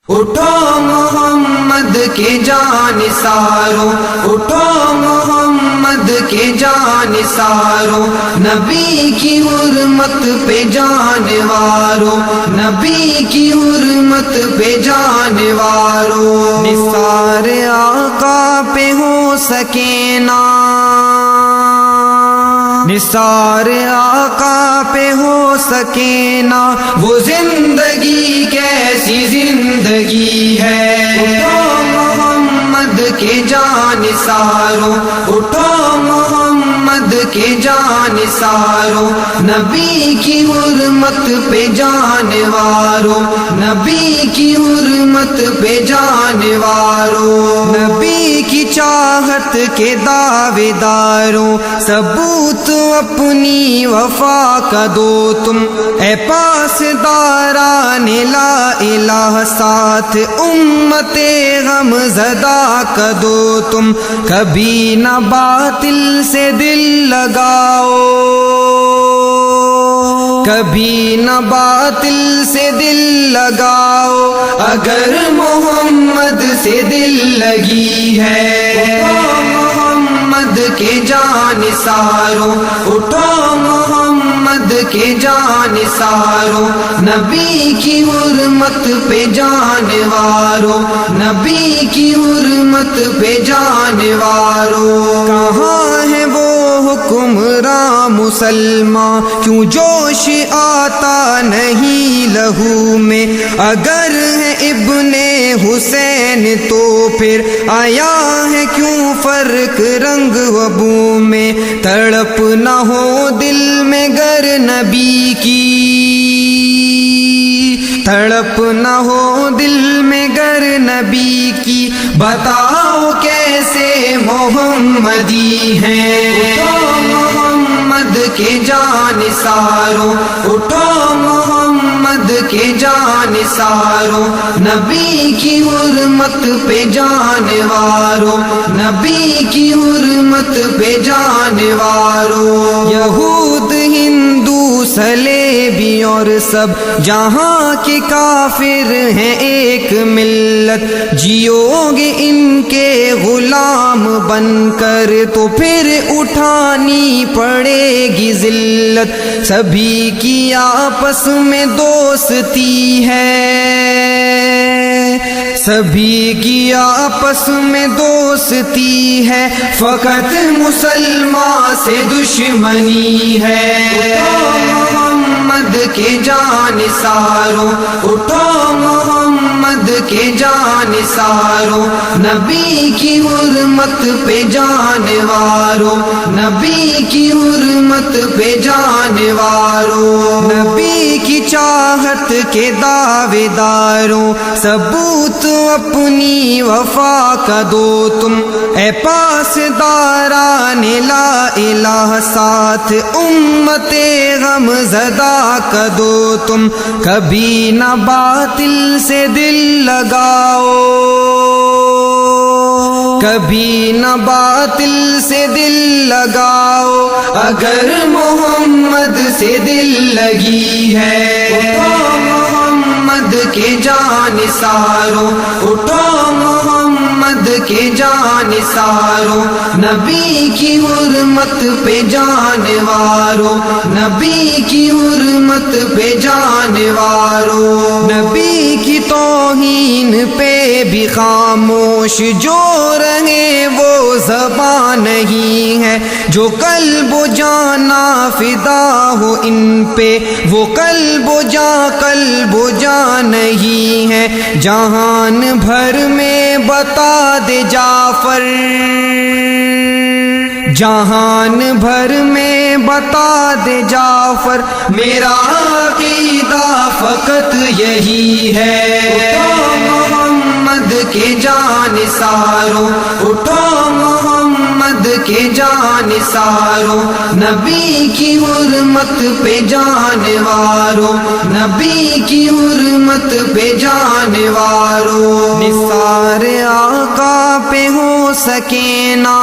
اٹھو محمد کے جانثاروں، اٹھو محمد کے جانثاروں، نبی کی حرمت پہ جانواروں، نبی کی حرمت پہ جانواروں، نثار آقا پہ ہو سکینہ، نثار آقا پہ ہو سکینہ، وہ زندگی کیسی زندگی ہے۔ اٹھو محمد کے جانثاروں، اٹھو محمد کے جانثاروں، نبی کی حرمت پہ جانواروں، نبی کی حرمت پہ جانواروں، نبی کی چاہت کے دعوے داروں، ثبوت اپنی وفا کا دو تم، اے پاسداران لا الہ، ساتھ امت غم زدہ کا دو تم، کبھی نہ باطل سے دل لگاؤ، کبھی نہ باطل سے دل لگاؤ، اگر محمد سے دل لگی ہے۔ محمد کے جانثاروں، اٹھو محمد کے جانثاروں، نبی کی حرمت پہ جانواروں، نبی کی حرمت پہ جانواروں، کہاں ہے وہ حکمراں مسلمان، کیوں جوش آتا نہیں لہو میں، اگر ہے ابن حسین تو پھر آیا ہے کیوں فرق رنگ و بو میں، تڑپ نہ ہو دل میں گر نبی کی، تڑپ نہ ہو دل میں گر نبی کی، بتاؤ کیسے محمدی ہیں۔ اٹھو محمد کے جانثاروں، اٹھو محمد کے جانثاروں، نبی کی حرمت پہ جانواروں، نبی کی حرمت پہ جانواروں، یہود ہندو صلیبی اور سب جہاں کے کافر ہیں ایک ملت، جیو گے ان کے غلام بن کر تو پھر اٹھانی پڑے گی ذلت، سبھی کی آپس میں دوستی ہے، سبھی کی آپس میں دوستی ہے، فقط مسلمان سے دشمنی ہے۔ اٹھو محمد کے جانثاروں، اٹھو محمد کے جانثاروں، نبی کی حرمت پہ جانواروں، نبی کی حرمت پہ جانواروں، نبی کی چاہت کے دعوے داروں، ثبوت اپنی وفا کا دو تم، اے پاسداران لا الہ، ساتھ امت غم زدہ کا دو تم، کبھی نہ باطل سے دل لگاؤ، کبھی نہ باطل سے دل لگاؤ، اگر محمد سے دل لگی ہے۔ اٹھو محمد کے جانثاروں، اٹھو محمد کے جانثاروں، نبی کی حرمت پہ جانواروں، نبی کی حرمت پہ جانواروں، نبی کی توہین پہ بھی خاموش جو رہے وہ زبان نہیں ہے، جو قلب و جانا فدا ہو ان پہ وہ قلب و جان نہیں ہے، جہان بھر میں بتا دے جعفر، جہان بھر میں بتا دے جعفر، میرا عقیدہ فقط یہی ہے۔ اٹھو محمد کے جانثاروں، اٹھو محمد کے جانثاروں، نبی کی حرمت پہ جانواروں، نبی کی حرمت پہ جانواروں، نثار آقا پہ ہو سکینہ،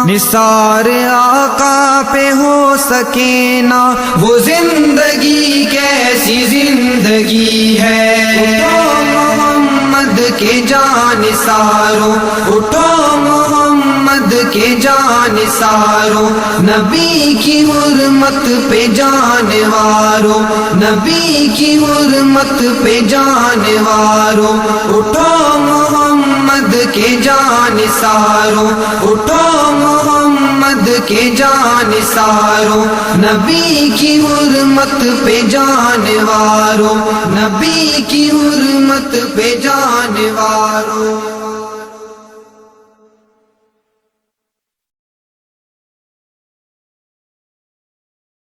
نثار آقا پہ ہو سکے نا وہ زندگی کیسی زندگی ہے. اٹھو محمد کے جانثارو، اٹھو محمد کے جانثارو، نبی کی حرمت پہ جانوارو، نبی کی حرمت پہ جانوارو. اٹھو محمد کے جانثارو، اٹھو محمد کے جانثارو، نبی کی حرمت پہ جانوارو، نبی کی حرمت پہ جانوارو.